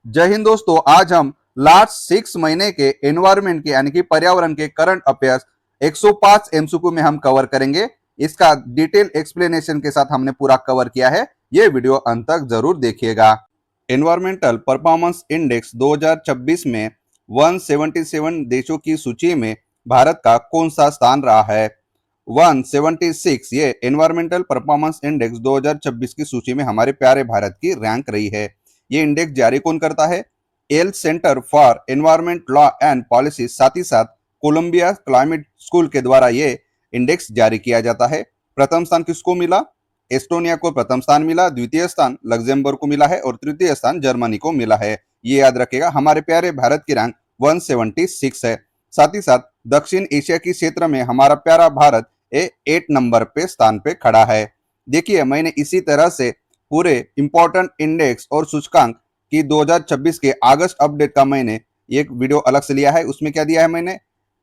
जय हिंद दोस्तों, आज हम लास्ट 6 महीने के एनवायरमेंट के यानी कि पर्यावरण के करंट अफेयर्स 105 एमसीक्यू में हम कवर करेंगे। इसका डिटेल एक्सप्लेनेशन के साथ हमने पूरा कवर किया है। ये वीडियो अंत तक जरूर देखिएगा। एनवायरमेंटल परफॉर्मेंस इंडेक्स 2026 में 177 देशों की सूची में भारत का कौन सा स्थान रहा है? 176 ये एनवायरमेंटल परफॉर्मेंस इंडेक्स 2026 की सूची में हमारे प्यारे भारत की रैंक रही है। ये इंडेक्स जारी कौन करता है? L centre for environment law and policy, साथ ही साथ कोलंबिया क्लाइमेट स्कूल के द्वारा ये इंडेक्स जारी किया जाता है। प्रथम स्थान किसको मिला? एस्टोनिया को प्रथम स्थान मिला, द्वितीय स्थान लग्जमबर्ग को मिला है और तृतीय स्थान जर्मनी को मिला है। ये याद रखेगा, हमारे प्यारे भारत की रैंक 176 है। साथ ही साथ दक्षिण एशिया की क्षेत्र में हमारा प्यारा भारत 8 नंबर पे स्थान पे खड़ा है। देखिए, मैंने इसी तरह से पूरे इंपॉर्टेंट इंडेक्स और सूचकांक की 2026 के अगस्त अपडेट का मैंने एक वीडियो अलग से लिया है। उसमें क्या दिया है मैंने,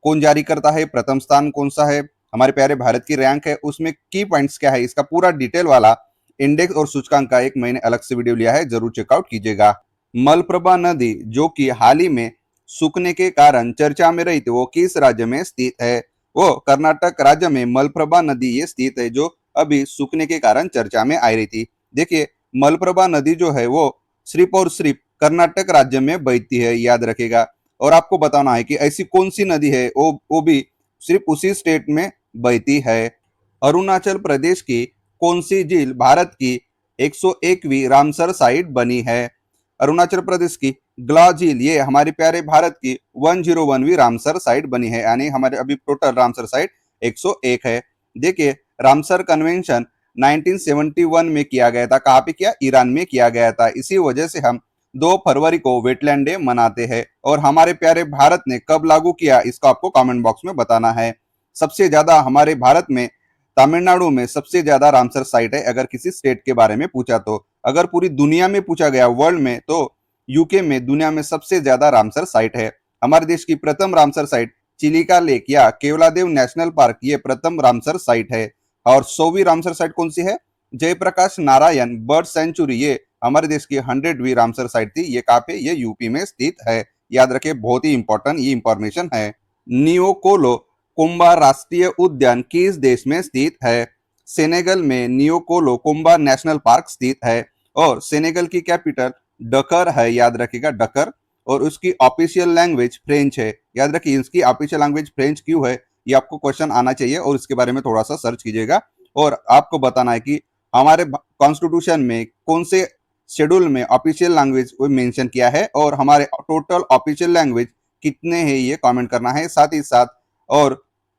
कौन जारी करता है, प्रथम स्थान कौन सा है, हमारे प्यारे भारत की रैंक है, उसमें की पॉइंट्स क्या है, इसका पूरा डिटेल वाला इंडेक्स और सूचकांक का एक मैंने अलग से वीडियो लिया है, जरूर चेकआउट कीजिएगा। मलप्रभा नदी जो कि हाल ही में सूखने के कारण चर्चा में रही थी, वो किस राज्य में स्थित है? वो कर्नाटक राज्य में मलप्रभा नदी ये स्थित है, जो अभी सूखने के कारण चर्चा में आ रही थी। देखिए, मलप्रभा नदी जो है वो सिर्फ और सिर्फ कर्नाटक राज्य में बहती है, याद रखेगा। और आपको बताना है कि ऐसी कौन सी नदी है वो भी सिर्फ उसी स्टेट में बहती है। अरुणाचल प्रदेश की कौन सी झील भारत की 101वीं रामसर साइट बनी है? अरुणाचल प्रदेश की ग्ला झील ये हमारे प्यारे भारत की 101वीं रामसर साइट बनी है, यानी हमारे अभी टोटल रामसर साइट 101 है। देखिए, रामसर कन्वेंशन 1971 में किया गया था। कहाँ पे किया? ईरान में किया गया था। इसी वजह से हम 2 फरवरी को वेटलैंड डे मनाते हैं। और हमारे प्यारे भारत ने कब लागू किया, इसको आपको कमेंट बॉक्स में बताना है। सबसे ज्यादा हमारे भारत में तमिलनाडु में सबसे ज्यादा रामसर साइट है, अगर किसी स्टेट के बारे में पूछा तो। अगर पूरी दुनिया में पूछा गया वर्ल्ड में, तो यूके में दुनिया में सबसे ज्यादा रामसर साइट है। हमारे देश की प्रथम रामसर साइट चिलिका लेक या केवलादेव नेशनल पार्क ये प्रथम रामसर साइट है। और 100वीं रामसर साइट कौन सी है? जयप्रकाश नारायण बर्ड सेंचुरी, ये हमारे देश की 100वीं रामसर साइट थी। ये कहाँ पे? ये यूपी में स्थित है। याद रखिए, बहुत ही इंपॉर्टेंट ये इंफॉर्मेशन है। नियोकोलो कोम्बा राष्ट्रीय उद्यान किस देश में स्थित है? सेनेगल में नियोकोलो कोम्बा नेशनल पार्क स्थित है। और सेनेगल की कैपिटल डकर है, याद रखिएगा, डकर। और उसकी ऑफिशियल लैंग्वेज फ्रेंच है। याद रखिए, इसकी ऑफिशियल लैंग्वेज फ्रेंच क्यों है, ये आपको क्वेश्चन आना चाहिए और इसके बारे में थोड़ा सा सर्च कीजिएगा। और आपको बताना है कि हमारे कॉन्स्टिट्यूशन में कौन से शेड्यूल में ऑफिशियल लैंग्वेज मेंशन किया है और हमारे टोटल ऑफिशियल लैंग्वेज कितने हैं, ये कमेंट करना है। साथ ही साथ और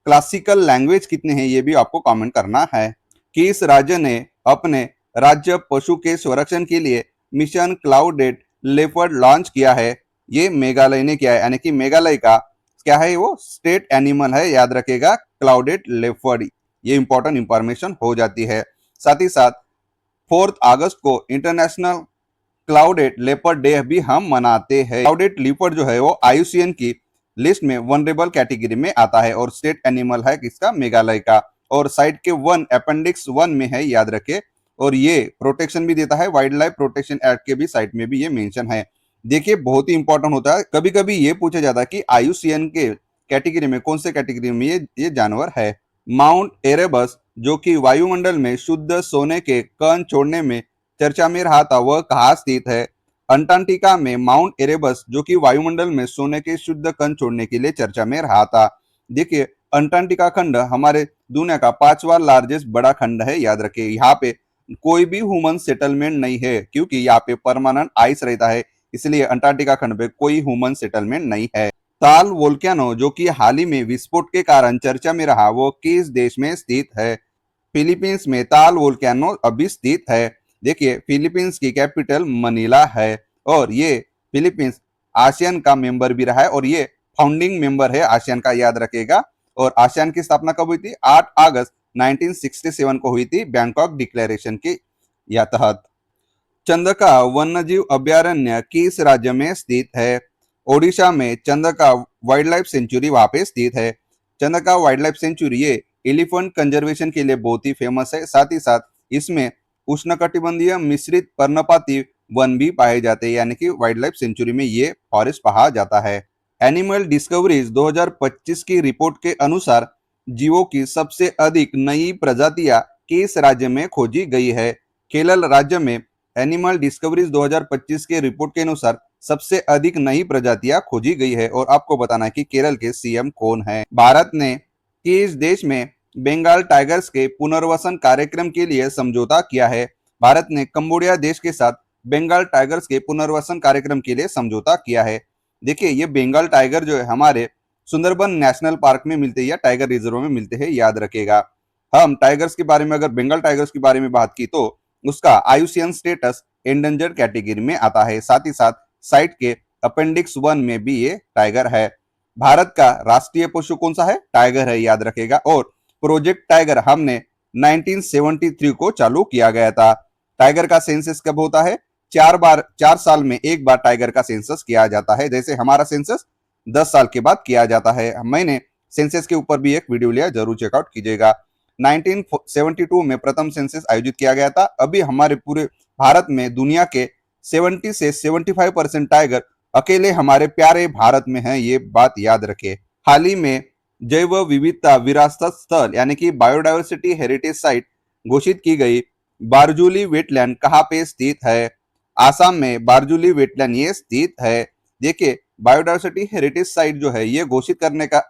क्लासिकल लैंग्वेज कितने हैं, ये भी आपको कमेंट करना है। किस राज्य ने अपने राज्य पशु के संरक्षण के लिए मिशन क्लाउडेड लेपर्ड लॉन्च किया है? ये मेघालय ने किया है, यानी कि मेघालय का क्या है, वो स्टेट एनिमल है, याद रखेगा, क्लाउडेड लेपर्ड। ये इंपॉर्टेंट इंफॉर्मेशन हो जाती है। साथ ही साथ 4 अगस्त को इंटरनेशनल क्लाउडेड लेपर्ड डे भी हम मनाते हैं। क्लाउडेड लेपर्ड जो है वो आईयूसीएन की लिस्ट में वनरेबल कैटेगरी में आता है और स्टेट एनिमल है किसका? मेघालय का। और साइट के 1 अपेंडिक्स 1 में है, याद रखे। और ये प्रोटेक्शन भी देता है, वाइल्ड लाइफ प्रोटेक्शन एक्ट के भी साइट में भी ये मेंशन है। देखिए, बहुत ही इंपॉर्टेंट होता है। कभी कभी ये पूछा जाता है कि आईयूसीएन के कैटेगरी में कौन से कैटेगरी में ये जानवर है। माउंट एरेबस जो कि वायुमंडल में शुद्ध सोने के कण छोड़ने में चर्चा में रहा था, वह कहाँ स्थित है? अंटार्कटिका में माउंट एरेबस जो कि वायुमंडल में सोने के शुद्ध कण छोड़ने के लिए चर्चा में रहा था। देखिए, अंटार्कटिका खंड हमारे दुनिया का 5वां लार्जेस्ट बड़ा खंड है, याद रखिए। यहाँ पे कोई भी ह्यूमन सेटलमेंट नहीं है, क्योंकि यहाँ पे परमानेंट आइस रहता है, इसलिए अंटार्कटिका खंड पे कोई ह्यूमन सेटलमेंट नहीं है। ताल वोल्केनो जो कि हाल ही में विस्फोट के कारण चर्चा में रहा, वो किस देश में स्थित है? फिलीपींस में ताल वोल्केनो अभी स्थित है। देखिए, फिलीपींस की कैपिटल मनीला है और ये फिलीपींस आसियान का मेंबर भी रहा है और ये फाउंडिंग मेंबर है आसियान का, याद रखेगा। और आसियान की स्थापना कब हुई थी? 8 अगस्त 1967 को हुई थी, बैंकॉक डिक्लेरेशन के या तहत। चंदका वन्यजीव अभयारण्य किस राज्य में स्थित है? ओडिशा में चंदका वाइल्ड लाइफ सेंचुरी वहां पे स्थित है। चंदका वाइल्ड लाइफ सेंचुरी ये एलिफेंट कंजर्वेशन के लिए बहुत ही फेमस है। साथ ही साथ इसमें उष्णकटिबंधीय मिश्रित पर्णपाती वन भी पाए जाते हैं, यानी कि वाइल्ड लाइफ सेंचुरी में ये फॉरेस्ट पाया जाता है। एनिमल डिस्कवरीज 2025 की रिपोर्ट के अनुसार जीवों की सबसे अधिक नई प्रजातियां किस राज्य में खोजी गई है? केरल राज्य में एनिमल डिस्कवरीज 2025 के रिपोर्ट के अनुसार सबसे अधिक नई प्रजातियां खोजी गई है। और आपको बताना है कि केरल के सीएम कौन है। भारत ने किस देश में बंगाल टाइगर्स के पुनर्वसन कार्यक्रम के लिए समझौता किया है? भारत ने कंबोडिया देश के साथ बंगाल टाइगर्स के पुनर्वसन कार्यक्रम के लिए समझौता किया है। देखिए, ये बंगाल टाइगर जो है हमारे सुंदरबन नेशनल पार्क में मिलते हैं या टाइगर रिजर्व में मिलते हैं, याद रखेगा। हम टाइगर्स के बारे में, अगर बंगाल टाइगर्स के बारे में बात की तो उसका आईयूसीएन स्टेटस एंडेंजर्ड कैटेगरी में आता है। साथ ही साथ साइट के अपेंडिक्स 1 में भी ये टाइगर है। भारत का राष्ट्रीय पशु कौन सा है? टाइगर है, याद रखेगा। और प्रोजेक्ट टाइगर हमने 1973 को चालू किया गया था। टाइगर का सेंसस कब होता है? 4 साल में एक बार टाइगर का सेंसस किया जाता है। जैसे हमारा सेंसस 10 साल के बाद किया जाता है। मैंने सेंसस के ऊपर भी एक वीडियो लिया, जरूर चेकआउट कीजिएगा। 1972 में प्रथम सेंसस आयोजित किया गया था। अभी हमारे पूरे भारत में दुनिया के 70 से 75% टाइगर अकेले हमारे प्यारे भारत में है, ये बात याद रखें। हाल ही में जैव विविधता विरासत स्थल यानी कि बायोडायवर्सिटी हेरिटेज साइट घोषित की गई बारजोली वेटलैंड कहाँ पे स्थित है? आसाम में बारजोली वेटलैंड ये स्थित है। देखिए, बायोडायवर्सिटी हेरिटेज साइट जो है ये घोषित करने का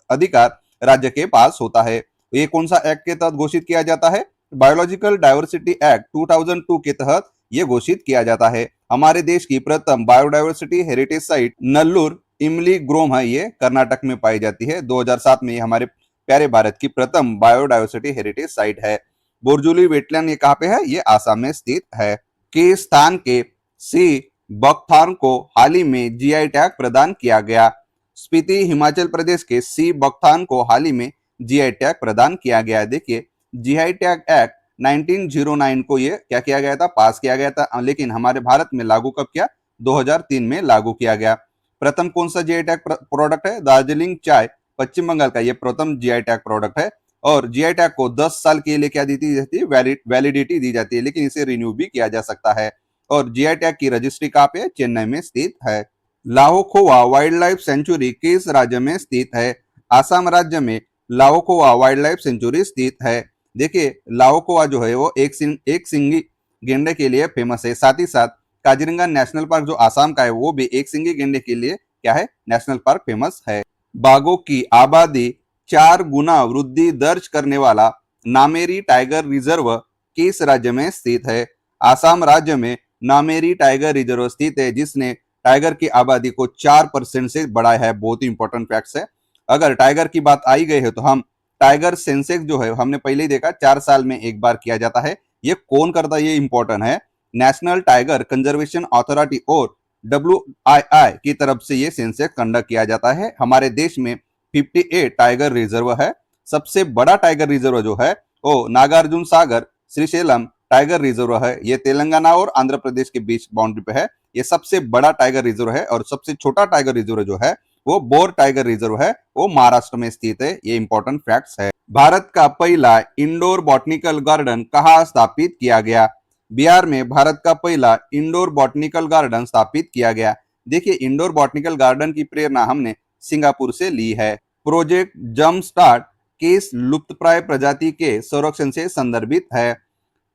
अधिकार राज्य के पास होता है। ये कौन सा एक्ट के तहत घोषित किया जाता है? बायोलॉजिकल डायवर्सिटी एक्ट 2002 के तहत ये घोषित किया जाता है। हमारे देश की प्रथम बायोडायवर्सिटी हेरिटेज साइट नल्लूर इमली ग्रोम है, ये कर्नाटक में पाई जाती है। 2007 में ये हमारे प्यारे भारत की प्रथम बायोडायवर्सिटी हेरिटेज साइट है। बोरजोली वेटलैंड ये कहाँ पे है? ये आसाम में स्थित है। के स्थान के सी बकथॉर्न को हाल ही में जीआई टैग प्रदान किया गया। स्पीति हिमाचल प्रदेश के सी बकथॉर्न को हाल ही में जीआई टैग प्रदान किया गया। देखिए, जीआई टैग एक्ट 1909 को ये क्या किया गया था? पास किया गया था। लेकिन हमारे भारत में लागू कब किया? 2003 में लागू किया गया। प्रथम कौन सा जीआई टैग प्रोडक्ट है? दार्जिलिंग चाय पश्चिम बंगाल का ये प्रथम जीआई टैग प्रोडक्ट है। और जीआई टैग को 10 साल के लिए क्या दी जाती है? वैलिडिटी दी जाती है, लेकिन इसे रिन्यू भी किया जा सकता है। और जीआई टैग की रजिस्ट्री कहाँ पे है? चेन्नई में स्थित है। लाहोखोवा वाइल्ड लाइफ सेंचुरी किस राज्य में स्थित है? आसाम राज्य में लाहोखोवा वाइल्ड लाइफ सेंचुरी स्थित है। देखिए, लाहोखोवा जो है वो एक सिंगी गेंडे के लिए फेमस है। साथ ही साथ काजीरंगा नेशनल पार्क जो आसाम का है वो भी एक सिंगी गेंडे के लिए क्या है? नेशनल पार्क फेमस है। बाघों की आबादी 4 गुना वृद्धि दर्ज करने वाला नामेरी टाइगर रिजर्व किस राज्य में स्थित है? आसाम राज्य में नामेरी टाइगर रिजर्व स्थित है, जिसने टाइगर की आबादी को 4% से बढ़ाया है। बहुत ही इंपॉर्टेंट फैक्ट्स है। अगर टाइगर की बात आई गई है तो हम टाइगर सेंसेक्स जो है हमने पहले ही देखा 4 साल में एक बार किया जाता है। ये कौन करता है? ये इंपॉर्टेंट है। नेशनल टाइगर कंजर्वेशन अथॉरिटी और WII की तरफ से ये सेंसेक्स कंडक्ट किया जाता है। हमारे देश में 58 टाइगर रिजर्व है। सबसे बड़ा टाइगर रिजर्व जो है वो नागार्जुन सागर श्रीशैलम टाइगर रिजर्व है। ये तेलंगाना और आंध्र प्रदेश के बीच बाउंड्री पे है। ये सबसे बड़ा टाइगर रिजर्व है। और सबसे छोटा टाइगर रिजर्व जो है वो बोर टाइगर रिजर्व है, वो महाराष्ट्र में स्थित है। ये इंपॉर्टेंट फैक्ट्स है। भारत का पहला इंडोर बॉटनिकल गार्डन कहाँ स्थापित किया गया? बिहार में भारत का पहला इंडोर बॉटनिकल गार्डन स्थापित किया गया। देखिए, इंडोर बॉटनिकल गार्डन की प्रेरणा हमने सिंगापुर से ली है। प्रोजेक्ट जम्प स्टार्ट किस लुप्तप्राय प्रजाति के संरक्षण से संदर्भित है?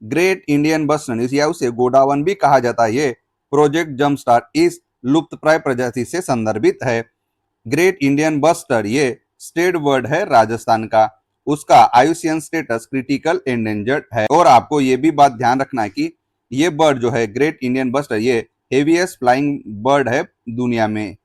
ग्रेट इंडियन बस्टर्न या उसे गोडावन भी कहा जाता है। ये प्रोजेक्ट जम्प स्टार्ट इस लुप्तप्राय प्रजाति से संदर्भित है। ग्रेट इंडियन बस्टर्ड ये स्टेट बर्ड है राजस्थान का। उसका आईयूसीएन स्टेटस क्रिटिकल एंडेंजर्ड है। और आपको ये भी बात ध्यान रखना है कि ये बर्ड जो है ग्रेट इंडियन बस्टर्ड ये हेवीएस्ट फ्लाइंग बर्ड है दुनिया में।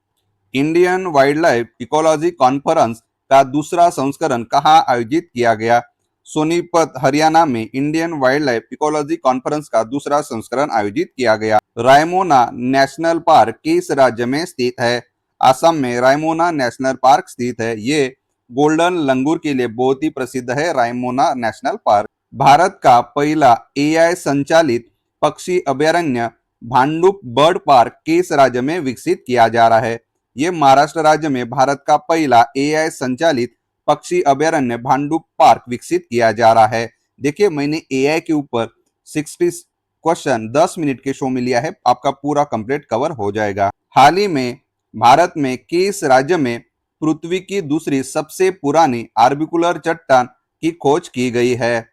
Indian wild life ecology conference का दूसरा संस्करण कहाँ आयोजित किया गया? सोनीपत हरियाणा में Indian wild life ecology conference का दूसरा संस्करण आयोजित किया गया। रायमोना नेशनल पार्क किस राज्य में स्थित है? असम में रायमोना नेशनल पार्क स्थित है। ये गोल्डन लंगूर के लिए बहुत ही प्रसिद्ध है, रायमोना नेशनल पार्क। भारत का पहला एआई संचालित पक्षी अभयारण्य भांडुप बर्ड पार्क किस राज्य में विकसित किया जा रहा है? ये महाराष्ट्र राज्य में भारत का पहला एआई संचालित पक्षी अभयारण्य भांडुप पार्क विकसित किया जा रहा है। देखिए, मैंने एआई के ऊपर 60 क्वेश्चन 10 मिनट के शो में लिया है, आपका पूरा कंप्लीट कवर हो जाएगा। हाल ही में भारत में किस राज्य में पृथ्वी की दूसरी सबसे पुरानी आर्बिकुलर चट्टान की खोज की गई है?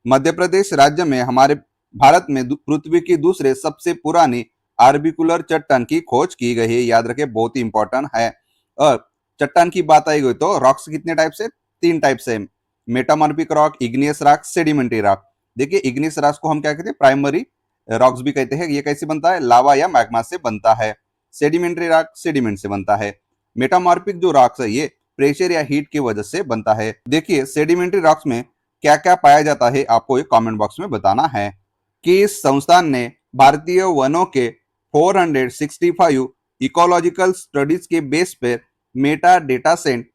मध्य प्रदेश राज्य में हमारे भारत में पृथ्वी की दूसरे सबसे पुरानी आर्बिकुलर चट्टान की खोज की गई है। याद रखें, बहुत ही इंपॉर्टेंट है। और चट्टान की बात आई गई तो रॉक्स कितने टाइप से? 3 टाइप से, metamorphic rock, igneous rock, sedimentary rock. देखिए, इग्नियस रॉक को हम क्या कहते हैं? प्राइमरी रॉक्स भी कहते हैं। ये कैसे बनता है? लावा या मैग्मा से बनता है। सेडिमेंट्री रॉक सेडिमेंट से बनता है। मेटामॉर्फिक जो रॉक्स है ये प्रेशर या हीट की वजह से बनता है। देखिए, सेडिमेंट्री रॉक्स में क्या क्या पाया जाता है, आपको एक कमेंट बॉक्स में बताना है। कि इस संस्थान ने भारतीय वनों के 465 इकोलॉजिकल स्टडीज के बेस पर मेटा डेटा सेट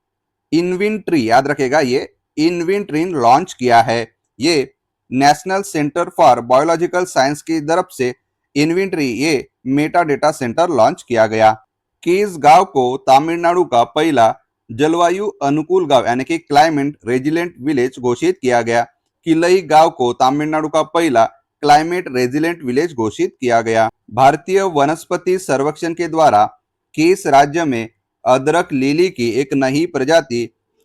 इन्वेंट्री, याद रखेगा, ये इन्वेंट्री लॉन्च किया है। ये national centre for biological science की तरफ से इन्वेंट्री, ये मेटा डेटा सेंटर लॉन्च किया गया। कि इस गांव को तमिलनाडु का पहला जलवायु अनुकूल गांव यानी कि क्लाइमेट रेजिलेंट विलेज घोषित किया गया। किलई गांव को तमिलनाडु का पहला क्लाइमेट रेजिलेंट विलेज घोषित किया गया। भारतीय वनस्पति सर्वेक्षण के द्वारा किस राज्य में अदरक लिली की एक नई प्रजाति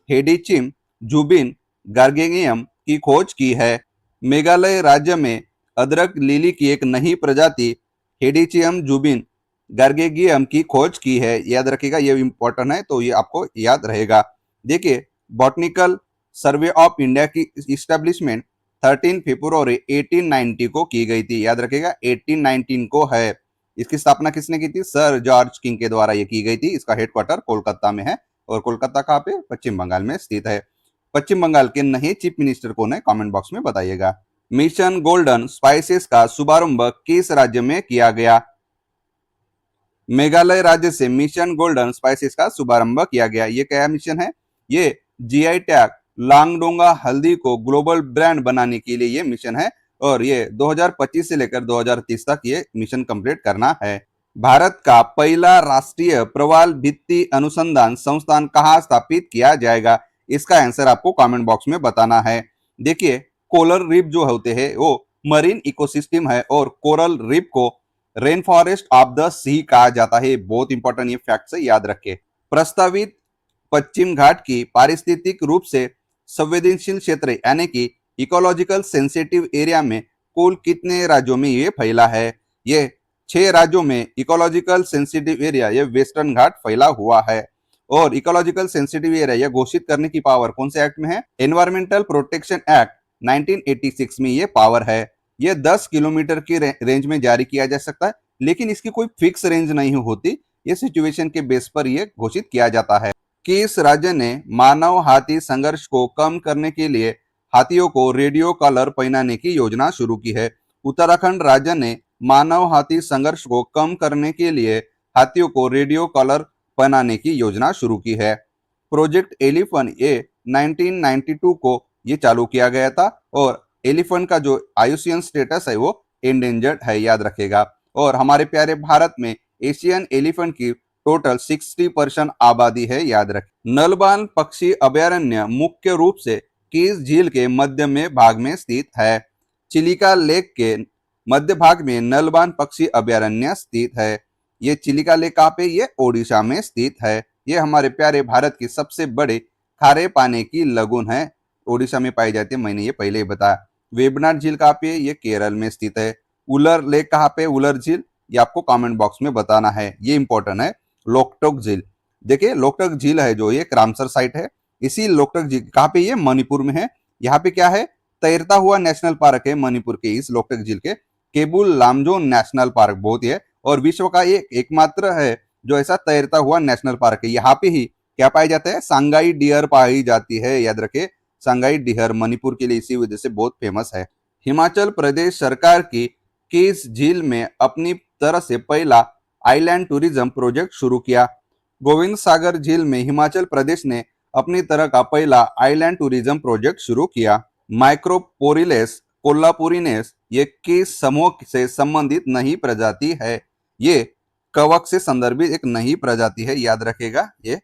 हेडिचिम जुबिन गार्गेनियम की खोज की है? मेघालय राज्य में अदरक लिली की एक नई प्रजाति हेडिचियम जुबिन गार्गेनियम की खोज की है। याद रखिएगा, ये इंपॉर्टेंट है, तो ये आपको याद रहेगा। देखिए, बॉटनिकल सर्वे ऑफ इंडिया की इस्टेब्लिशमेंट 13 फरवरी 1890 को की गई थी। याद रखिएगा, 1819 को है। इसकी स्थापना किसने की थी? सर जॉर्ज किंग के द्वारा ये की गई थी। इसका हेडक्वार्टर कोलकाता में है। और कोलकाता कहाँ पे? पश्चिम बंगाल में स्थित है। पश्चिम बंगाल के नए चीफ मिनिस्टर कौन है? कमेंट बॉक्स में बताइएगा। मिशन गोल्डन स्पाइसेस का शुभारंभ किस राज्य में किया गया? मेघालय राज्य से मिशन गोल्डन स्पाइसेस का शुभारंभ किया गया। ये क्या मिशन है? ये जीआई टैग लांगडोंगा हल्दी को ग्लोबल ब्रांड बनाने के लिए ये मिशन है। और ये 2025 से लेकर 2030 तक ये मिशन कंप्लीट करना है। भारत का पहला राष्ट्रीय प्रवाल भित्ति अनुसंधान संस्थान कहाँ स्थापित किया जाएगा? इसका आंसर आपको कमेंट बॉक्स में बताना है। देखिए, कोरल रीफ जो होते हैं वो मरीन इकोसिस्टम है और कोरल रीफ को रेन फॉरेस्ट ऑफ द सी कहा जाता है। बहुत इंपॉर्टेंट ये फैक्ट से याद रखें। प्रस्तावित पश्चिम घाट की पारिस्थितिक रूप से संवेदनशील क्षेत्र यानी कि इकोलॉजिकल सेंसिटिव एरिया में कुल कितने राज्यों में ये फैला है? ये 6 राज्यों में इकोलॉजिकल सेंसिटिव एरिया ये वेस्टर्न घाट फैला हुआ है। और इकोलॉजिकल सेंसिटिव एरिया यह घोषित करने की पावर कौन से एक्ट में है? एनवायरमेंटल प्रोटेक्शन एक्ट 1986 में ये पावर है। ये 10 किलोमीटर की रेंज में जारी किया जा सकता है, लेकिन इसकी कोई फिक्स रेंज नहीं होती। ये सिचुएशन के बेस पर ये घोषित किया जाता है। किस राज्य ने मानव हाथी संघर्ष को कम करने के लिए हाथियों को रेडियो कॉलर पहनाने की योजना शुरू की है? उत्तराखंड राज्य ने मानव हाथी संघर्ष को कम करने के लिए हाथियों को रेडियो कॉलर पहनाने की योजना शुरू की है। प्रोजेक्ट एलिफेंट ये 1992 को ये चालू किया गया था। और एलिफेंट का जो आयुष्मान स्टेटस है वो एंडेंजर्ड है, याद रखेगा। और हमारे प्यारे भारत में एशियन एलिफेंट की टोटल 60% आबादी है, याद रखें। नलबान पक्षी अभयारण्य मुख्य रूप से किस झील के मध्य में भाग में स्थित है? चिलिका लेक के मध्य भाग में नलबान पक्षी अभयारण्य स्थित है। ये चिलिका लेक कहाँ पे? ये ओडिशा में स्थित है। ये हमारे प्यारे भारत की सबसे बड़े खारे पानी की लगून है, ओडिशा में पाई जाती है। मैंने ये पहले ही बताया। वेबनाड झील कहाँ पे? ये केरल में स्थित है। उलर लेक कहाँ पे? उलर झील, ये आपको कमेंट बॉक्स में बताना है, ये इंपॉर्टेंट है। लोकटोक झील, देखिए लोकटक झील है जो ये रामसर साइट है। इसी लोकटक झील कहाँ पे? ये मणिपुर में है। यहाँ पे क्या है? तैरता हुआ नेशनल पार्क है मणिपुर के इस लोकटक झील के। केबुल लामजो नेशनल पार्क बहुत ही है और विश्व का ये एकमात्र है जो ऐसा तैरता हुआ नेशनल पार्क है। यहाँ पे ही क्या पाया जाता है? सांगाई डियर पाई जाती है, याद रखे। सांगाई डियर मणिपुर के लिए इसी वजह से बहुत फेमस है। हिमाचल प्रदेश सरकार की किस झील में अपनी तरह से पहला आइलैंड टूरिज्म प्रोजेक्ट शुरू किया? गोविंद सागर झील में हिमाचल प्रदेश ने अपनी तरह का पहला आइलैंड टूरिज्म प्रोजेक्ट शुरू किया। माइक्रोपोरिलेस कोल्लापुरिनेस ये किस समूह से संबंधित नई प्रजाति है? ये कवक से संदर्भित एक नई प्रजाति है, याद रखेगा, ये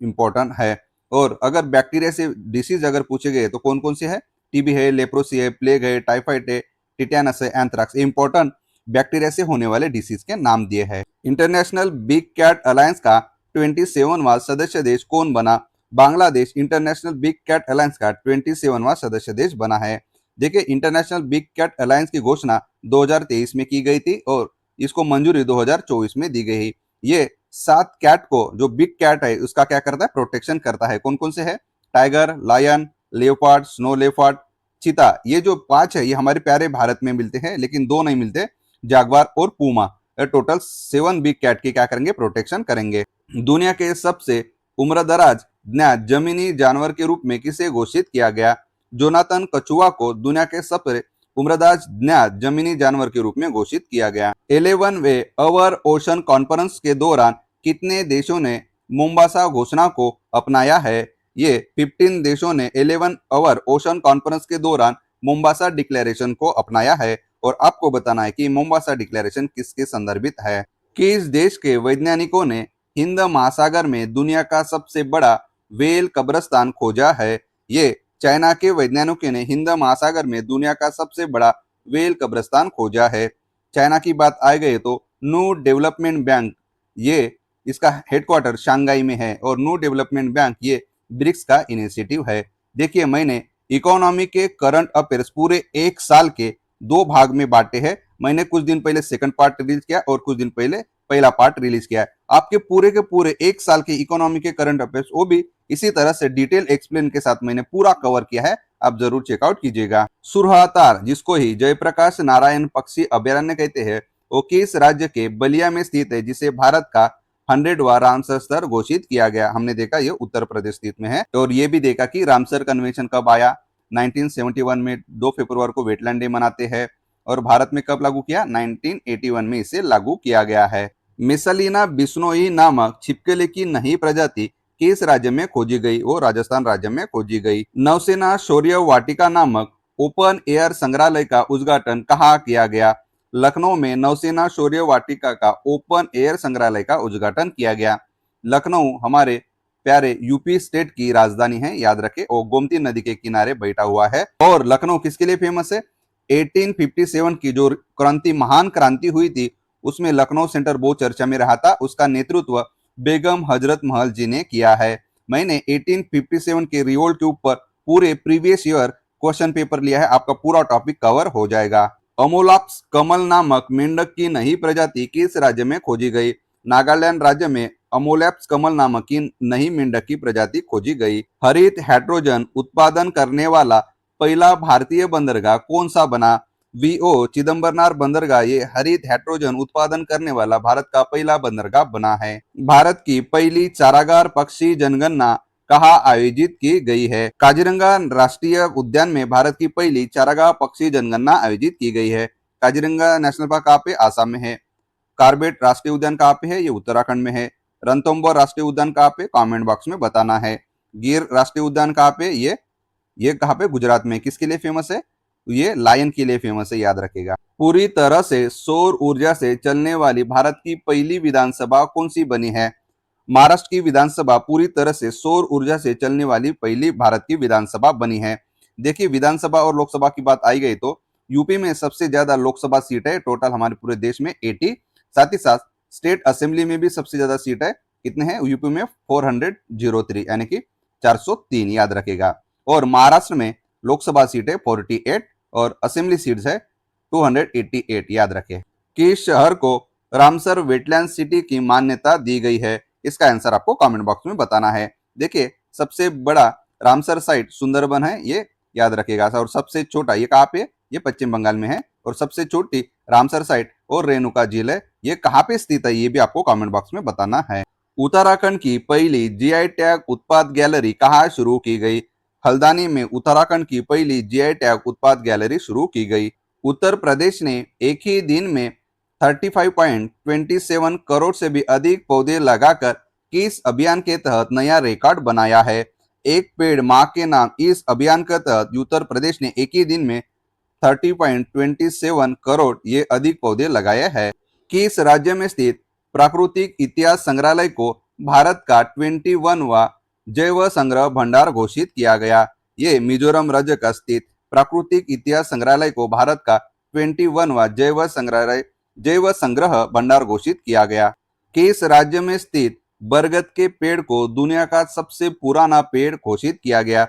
इंपॉर्टेंट है। और अगर बैक्टीरिया से डिसीज अगर पूछे गए तो कौन कौन से है? टीबी है, लेप्रोसी है, प्लेग है, टाइफाइड है, टिटेनस है, एंथ्राक्स, इंपॉर्टेंट बैक्टीरिया से होने वाले डिसीज के नाम दिए हैं। इंटरनेशनल बिग कैट अलायंस का 27वां सदस्य देश कौन बना? Bangladesh international big cat alliance का 27वां सदस्य देश बना है। देखिए, इंटरनेशनल बिग कैट अलायंस की घोषणा 2023 में की गई थी और इसको मंजूरी 2024 में दी गई। ये 7 कैट को, जो बिग कैट है उसका क्या करता है, प्रोटेक्शन करता है। कौन कौन से है? Tiger, lion, leopard, snow leopard, cheetah. ये जो 5 है ये हमारे प्यारे भारत में मिलते हैं, लेकिन 2 नहीं मिलते, जागवार और पूमा। टोटल 7 बिग कैट की क्या करेंगे, प्रोटेक्शन करेंगे। दुनिया के सबसे उम्रदराज ज्ञात जमीनी जानवर के रूप में किसे घोषित किया गया? जोनाथन कछुआ को दुनिया के सबसे उम्रदराज ज्ञात जमीनी जानवर के रूप में घोषित किया गया। 11वें अवर ओशन कॉन्फ्रेंस के दौरान कितने देशों ने मोम्बासा घोषणा को अपनाया है? ये 15 देशों ने 11 अवर ओशन कॉन्फ्रेंस के दौरान मोम्बासा डिक्लेरेशन को अपनाया है। और आपको बताना है कि मोम्बासा डिक्लेरेशन किसके संदर्भित है। किस देश के वैज्ञानिकों ने हिंद महासागर में दुनिया का सबसे बड़ा व्हेल कब्रिस्तान खोजा है? ये चाइना के वैज्ञानिकों ने हिंद महासागर में दुनिया का सबसे बड़ा व्हेल कब्रिस्तान खोजा है। चाइना की बात आ गई तो न्यू डेवलपमेंट बैंक, ये इसका हेडक्वार्टर शंघाई में है और न्यू डेवलपमेंट बैंक ये ब्रिक्स का इनिशिएटिव है। देखिए, मैंने इकोनॉमी के करंट अफेयर्स पूरे 1 साल के 2 भाग में बांटे हैं। मैंने कुछ दिन पहले सेकंड पार्ट रिलीज किया और कुछ दिन पहले पहला पार्ट रिलीज किया है। आपके पूरे 1 साल के इकोनॉमी के करंट अफेयर्स वो भी इसी तरह से डिटेल एक्सप्लेन के साथ मैंने पूरा कवर किया है, आप जरूर चेकआउट कीजिएगा। सुरहातार, जिसको ही जयप्रकाश नारायण पक्षी अभयारण्य कहते हैं, वो किस राज्य के बलिया में स्थित है, जिसे भारत का 100वां रामसर स्तर घोषित किया गया? हमने देखा ये उत्तर प्रदेश स्थित में है। और ये भी देखा कि रामसर कन्वेंशन कब आया, 1971 में 2 फरवरी को वेटलैंड डे मनाते हैं। और भारत में कब लागू किया? 1981 में इसे लागू किया गया है। मिसलीना बिश्नोई नामक छिपकली की नई प्रजाति किस राज्य में खोजी गई? वो राजस्थान राज्य में खोजी गई। नौसेना शौर्य वाटिका नामक ओपन एयर संग्रहालय का उद्घाटन कहाँ किया गया? लखनऊ में नौसेना शौर्य वाटिका का ओपन एयर संग्रहालय का उद्घाटन किया गया। लखनऊ हमारे प्यारे यूपी स्टेट की राजधानी है, याद रखें, और गोमती नदी के किनारे बैठा हुआ है। और लखनऊ किसके लिए फेमस है? 1857 की जो क्रांति, महान क्रांति हुई थी, उसमें लखनऊ सेंटर बहुत चर्चा में रहा था। उसका नेतृत्व बेगम हजरत महल जी ने किया है। मैंने 1857 के रिवोल्ट के ऊपर पूरे प्रीवियस ईयर क्वेश्चन पेपर लिया है, आपका पूरा टॉपिक कवर हो जाएगा। अमोलाप्स कमल नामक मेंढक की नई प्रजाति किस राज्य में खोजी गई? नागालैंड राज्य में अमोलैप्स कमल नामक की नई मेंढक की प्रजाति खोजी गई। हरित हाइड्रोजन उत्पादन करने वाला पहला भारतीय बंदरगाह कौन सा बना? वीओ चिदम्बरनार बंदरगाह ये हरित हाइड्रोजन उत्पादन करने वाला भारत का पहला बंदरगाह बना है। भारत की पहली चारागाह पक्षी जनगणना कहाँ आयोजित की गई है? काजीरंगा राष्ट्रीय उद्यान में भारत की पहली चारागाह पक्षी जनगणना आयोजित की गई है। काजीरंगा नेशनल पार्क कहाँ पे? आसाम में है। कार्बेट राष्ट्रीय उद्यान कहाँ पे है? ये उत्तराखंड में है। रणथंभौर राष्ट्रीय उद्यान कहाँ पे? कमेंट बॉक्स में बताना है। गिर राष्ट्रीय उद्यान कहाँ पे? ये कहाँ पे? गुजरात में। किसके लिए फेमस है? ये लायन के लिए फेमस है, याद रखेगा। पूरी तरह से सौर ऊर्जा से चलने वाली भारत की पहली विधानसभा कौन सी बनी है? महाराष्ट्र की विधानसभा पूरी तरह से सौर ऊर्जा से चलने वाली पहली भारत की विधानसभा बनी है। देखिए, विधानसभा और लोकसभा की बात आई गई तो यूपी में सबसे ज्यादा लोकसभा सीट है, टोटल हमारे पूरे देश में 80। साथ ही साथ स्टेट असेंबली में भी सबसे ज्यादा सीट है। कितने हैं यूपी में? 403, यानी कि 403, याद रखेगा। और महाराष्ट्र में लोकसभा सीट है 48 और असेंबली सीट्स है 288, याद रखें। किस शहर को रामसर वेटलैंड सिटी की मान्यता दी गई है? इसका आंसर आपको कमेंट बॉक्स में बताना है। देखिए, सबसे बड़ा रामसर साइट सुंदरबन है, ये याद रखेगा। और सबसे छोटा ये कहाँ पे? ये पश्चिम बंगाल में है। और सबसे छोटी रामसर साइट और रेणुका झील है, ये कहाँ पे स्थित है? ये भी आपको कमेंट बॉक्स में बताना है। उत्तराखंड की पहली जीआई टैग उत्पाद गैलरी कहाँ शुरू की गई? हल्द्वानी में उत्तराखंड की पहली जीआई टैग उत्पाद गैलरी शुरू की गई। उत्तर प्रदेश ने एक ही दिन में 35.27 करोड़ से भी अधिक पौधे लगाकर किस अभियान के तहत नया रिकॉर्ड बनाया है? एक पेड़ मां के नाम, इस अभियान के तहत उत्तर प्रदेश ने एक ही दिन में 30.27 करोड़ ये अधिक पौधे लगाए हैं। किस राज्य में स्थित प्राकृतिक इतिहास संग्रहालय को भारत का 21वां जैव संग्रह भंडार घोषित किया गया? ये मिजोरम राज्य का स्थित प्राकृतिक इतिहास संग्रहालय को भारत का 21वां जैव संग्रह भंडार घोषित किया गया। किस राज्य में स्थित बरगद के पेड़ को दुनिया का सबसे पुराना पेड़ घोषित किया गया?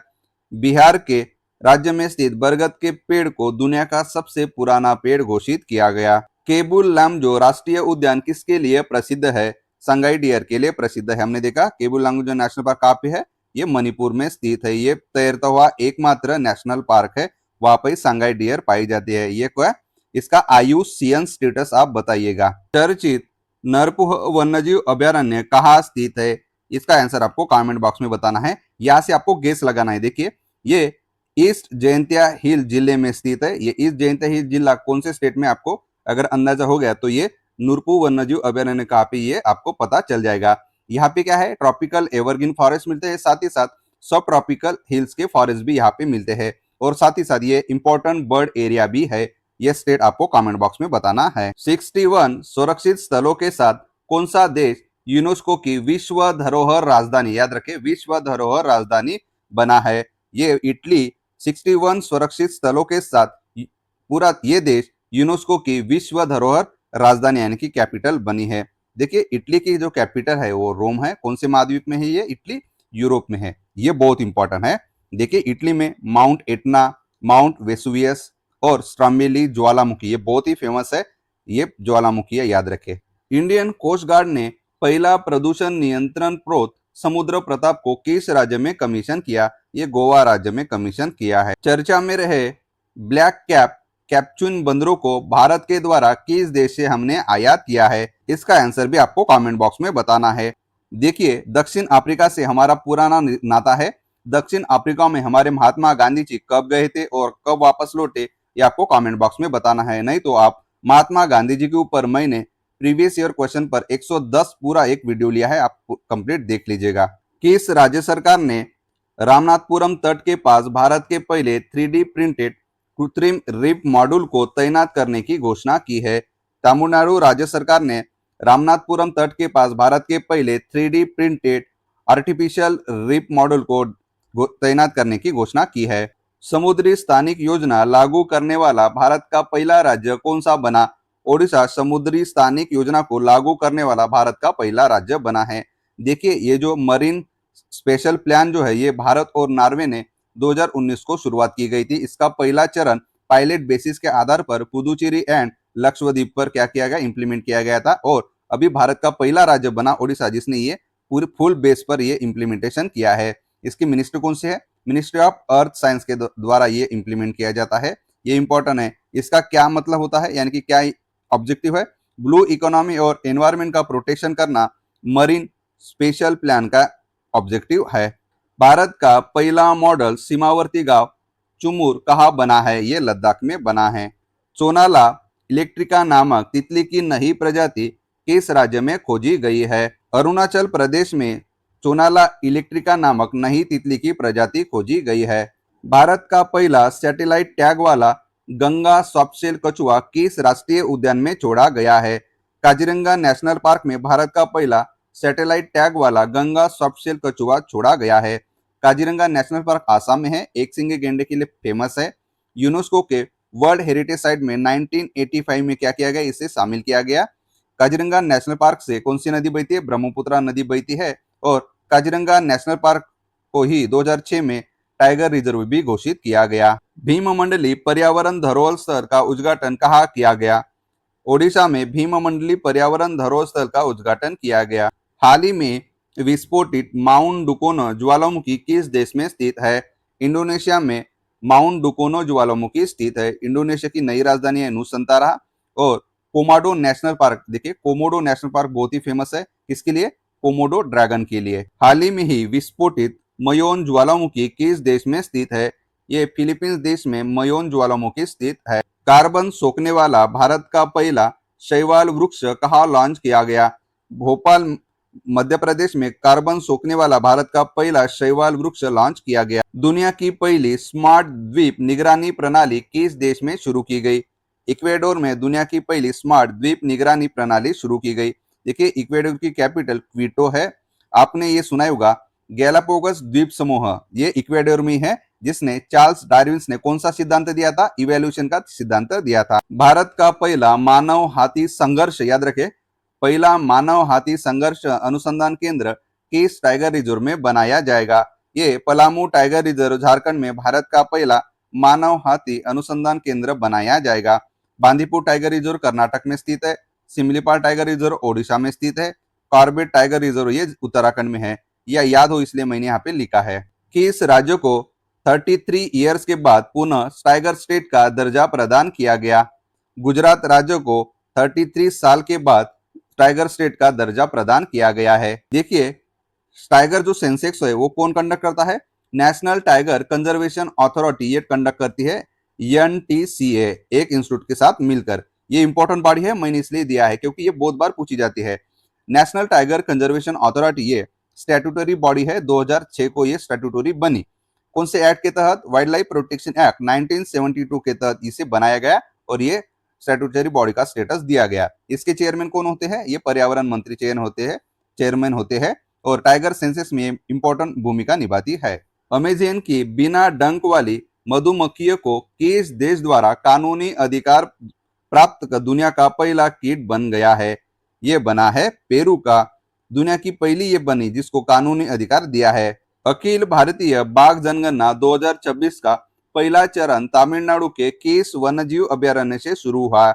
बिहार के राज्य में स्थित बरगद के पेड़ को दुनिया का सबसे पुराना पेड़ घोषित किया गया। केबुल लामजो राष्ट्रीय उद्यान किसके लिए प्रसिद्ध है? संगाई डियर के लिए प्रसिद्ध है। हमने देखा केबुल लामजो नेशनल पार्क कहाँ पे है? ये मणिपुर में स्थित है। ये तैरता हुआ एकमात्र नेशनल पार्क है, वहां पर संगाई डियर पाई जाती है। ये क्या? इसका IUCN स्टेटस आप बताइएगा। चर्चित नरपुह वन्यजीव अभयारण्य कहाँ स्थित है? इसका आंसर आपको कमेंट बॉक्स में बताना है। यहाँ से आपको गेस लगाना है। देखिए, ये ईस्ट जयंतिया हिल जिले में स्थित है। ये ईस्ट जयंतिया हिल जिला कौन से स्टेट में, आपको अगर अंदाजा हो गया तो ये नूरपुर वन्यजीव अभयारण्य कहाँ पे, ये आपको पता चल जाएगा। यहाँ पे क्या है? ट्रॉपिकल एवरग्रीन फॉरेस्ट मिलते हैं, साथ ही साथ सब ट्रॉपिकल हिल्स के फॉरेस्ट भी यहाँ पे मिलते हैं, और साथ ही साथ ये इंपॉर्टेंट बर्ड एरिया भी है। ये स्टेट आपको कमेंट बॉक्स में बताना है। 61 सुरक्षित स्थलों के साथ कौन सा देश यूनेस्को की विश्व धरोहर राजधानी, याद रखें, विश्व धरोहर राजधानी बना है? ये इटली 61 सुरक्षित स्थलों के साथ पूरा ये देश यूनेस्को की विश्व धरोहर राजधानी यानी कि कैपिटल बनी है। देखिए, इटली की जो कैपिटल है वो रोम है। कौन से महाद्वीप में है ये? इटली यूरोप में है। ये बहुत इंपॉर्टेंट है। देखिए, इटली में माउंट एटना, माउंट वेसुवियस और स्ट्राम्बेली ज्वालामुखी, ये बहुत ही फेमस है। ये ज्वालामुखी है, याद रखें। इंडियन कोस्ट गार्ड ने पहला प्रदूषण नियंत्रण प्रोत समुद्र प्रताप को किस राज्य में कमीशन किया? ये गोवा राज्य में कमीशन किया है। चर्चा में रहे ब्लैक कैप कैप्चुन बंदरों को भारत के द्वारा किस देश से हमने आयात किया है? इसका आंसर भी आपको कमेंट बॉक्स में बताना है। देखिए, दक्षिण अफ्रीका से हमारा पुराना नाता है। दक्षिण अफ्रीका में हमारे महात्मा गांधी जी कब गए थे और कब वापस लौटे, ये आपको कमेंट बॉक्स में बताना है। नहीं तो आप महात्मा गांधी जी के ऊपर मैंने प्रीवियस ईयर क्वेश्चन पर 110 पूरा एक वीडियो लिया है, आप कंप्लीट देख लीजिएगा। किस राज्य सरकार ने रामनाथपुरम तट के पास भारत के पहले 3D प्रिंटेड कृत्रिम रीफ मॉड्यूल को तैनात करने की घोषणा की है? तमिलनाडु राज्य सरकार ने रामनाथपुरम तट के पास भारत के पहले 3D printed artificial reef module को तैनात करने की घोषणा की है। समुद्री स्थानिक योजना लागू करने वाला भारत का पहला राज्य कौन सा बना? ओडिशा समुद्री स्थानिक योजना को लागू करने वाला भारत का पहला राज्य बना है। देखिए, ये जो मरीन स्पेशल प्लान जो है, ये भारत और नॉर्वे ने 2019 को शुरुआत की गई थी। इसका पहला चरण पायलट बेसिस के आधार पर पुदुचेरी एंड लक्षद्वीप पर क्या किया गया? इंप्लीमेंट किया गया था, और अभी भारत का पहला राज्य बना ओडिशा, जिसने ये पूरे फुल बेस पर ये इंप्लीमेंटेशन किया है। इसकी मिनिस्ट्री कौन सी है? मिनिस्ट्री ऑफ अर्थ साइंस के द्वारा ये इंप्लीमेंट किया जाता है। ये इंपॉर्टेंट है। इसका क्या मतलब होता है, यानी कि क्या ऑब्जेक्टिव है? ब्लू इकोनॉमी और एनवायरमेंट का प्रोटेक्शन करना मरीन स्पेशल प्लान का ऑब्जेक्टिव है। भारत का पहला मॉडल सीमावर्ती गांव चुमुर कहाँ बना है? ये लद्दाख में बना है। चोनाला इलेक्ट्रिका नामक तितली की नई प्रजाति किस राज्य में खोजी गई है? अरुणाचल प्रदेश में चोनाला इलेक्ट्रिका नामक नई तितली की प्रजाति खोजी गई है। भारत का पहला सैटेलाइट टैग वाला गंगा सॉफ्टशेल कछुआ किस राष्ट्रीय उद्यान में छोड़ा गया है? काजीरंगा नेशनल पार्क में भारत का पहला सैटेलाइट टैग वाला गंगा सॉफ्टशेल कछुआ छोड़ा गया है। काजीरंगा नेशनल पार्क आसाम में है, एक सिंगे गेंडे के लिए फेमस है। यूनेस्को के वर्ल्ड हेरिटेज साइट में 1985 में क्या किया गया? इसे शामिल किया गया। काजीरंगा नेशनल पार्क से कौन सी नदी बहती है? ब्रह्मपुत्र नदी बहती है। और काजीरंगा नेशनल पार्क को ही 2006 में टाइगर रिजर्व भी घोषित किया गया। भीममंडली पर्यावरण धरोहर स्थल का उद्घाटन कहाँ किया गया? ओडिशा में भीममंडली पर्यावरण धरोहर स्थल का उद्घाटन किया गया। हाल ही में विस्फोटित माउंट डुकोनो ज्वालामुखी किस देश में स्थित है? इंडोनेशिया में माउंट डुकोनो ज्वालामुखी स्थित है। इंडोनेशिया की नई राजधानी है नुसंतारा। और कोमोडो नेशनल पार्क, देखिए कोमोडो नेशनल पार्क बहुत ही फेमस है, किसके लिए? कोमोडो ड्रैगन के लिए। हाल ही में ही विस्फोटित मयोन ज्वालामुखी किस देश में स्थित है? ये फिलीपींस देश में मयोन ज्वालामुखी स्थित है। कार्बन सोखने वाला भारत का पहला शैवाल वृक्ष कहाँ लॉन्च किया गया? भोपाल मध्य प्रदेश में कार्बन सोखने वाला भारत का पहला शैवाल वृक्ष लॉन्च किया गया। दुनिया की पहली स्मार्ट द्वीप निगरानी प्रणाली किस देश में शुरू की गई? इक्वेडोर में दुनिया की पहली स्मार्ट द्वीप निगरानी प्रणाली शुरू की गई। देखिए, इक्वेडोर की कैपिटल क्विटो है। आपने ये सुना होगा गैलापागोस द्वीप समूह, ये इक्वेडोर में है, जिसने चार्ल्स डार्विन ने कौन सा सिद्धांत दिया था? इवोल्यूशन का सिद्धांत दिया था। भारत का पहला मानव हाथी संघर्ष, याद रखें, पहला मानव हाथी संघर्ष अनुसंधान केंद्र किस टाइगर रिजर्व में बनाया जाएगा? ये पलामू टाइगर रिजर्व झारखंड में भारत का पहला मानव हाथी अनुसंधान केंद्र बनाया जाएगा। बांदीपुर टाइगर रिजर्व कर्नाटक में स्थित है। सिमलीपाल टाइगर रिजर्व ओडिशा में स्थित है। कॉर्बेट टाइगर रिजर्व ये उत्तराखंड में है। यह याद हो इसलिए मैंने यहाँ पे लिखा है। किस राज्य को 33 ईयर्स के बाद पुनः टाइगर स्टेट का दर्जा प्रदान किया गया? गुजरात राज्य को 33 साल के बाद टाइगर स्टेट का दर्जा प्रदान किया गया है। देखिए, टाइगर जो सेंसेक्स है वो कौन कंडक्ट करता है? नेशनल टाइगर कंजर्वेशन अथॉरिटी ये कंडक्ट करती है, NTCA, एक इंस्टीट्यूट के साथ मिलकर। ये इंपॉर्टेंट बॉडी है, मैंने इसलिए दिया है क्योंकि ये बहुत बार पूछी जाती है। नेशनल टाइगर कंजर्वेशन अथॉरिटी ये स्टैट्यूटरी बॉडी है, 2006 को ये स्टैट्यूटरी बनी। कौन से एक्ट के तहत? वाइल्ड लाइफ प्रोटेक्शन एक्ट 1972 के तहत इसे बनाया गया और ये स्टैट्यूटरी बॉडी का स्टेटस दिया गया। इसके चेयरमैन कौन होते हैं? ये पर्यावरण मंत्री चेयरमैन होते हैं और टाइगर सेंसस में इंपॉर्टेंट भूमिका निभाती है। अमेजन की बिना डंक वाली मधुमक्खियों को किस देश द्वारा कानूनी अधिकार प्राप्त कर दुनिया का पहला कीट बन गया है? ये बना है पेरू का। दुनिया की पहली ये बनी जिसको कानूनी अधिकार दिया है। अखिल भारतीय बाघ जनगणना 2026 का पहला चरण तमिलनाडु के किस वन्यजीव अभयारण्य से शुरू हुआ?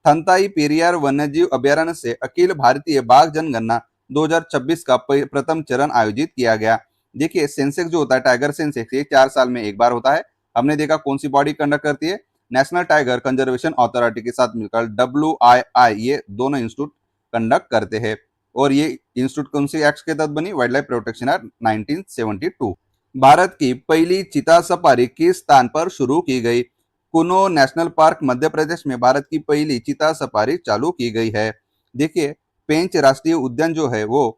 थंताई पेरियार वन्यजीव अभयारण्य से अखिल भारतीय बाघ जनगणना 2026 का प्रथम चरण आयोजित किया गया। देखिए, सेंसेक्स जो होता है, टाइगर सेंसेक्स, ये 4 साल में एक बार होता है। हमने देखा कौन सी बॉडी कंडक्ट करती है? नेशनल टाइगर कंजर्वेशन अथॉरिटी के साथ मिलकर WII, ये दोनों इंस्टीट्यूट कंडक्ट करते हैं। और ये इंस्टीट्यूट कौन सी एक्ट के तहत बनी? Wild life protection act 1972। Bharat की पहली चीता सफारी किस स्थान पर शुरू की गई? कुनो नेशनल पार्क मध्य प्रदेश में भारत की पहली चीता सफारी चालू की गई है। देखिए, पेंच राष्ट्रीय उद्यान जो है वो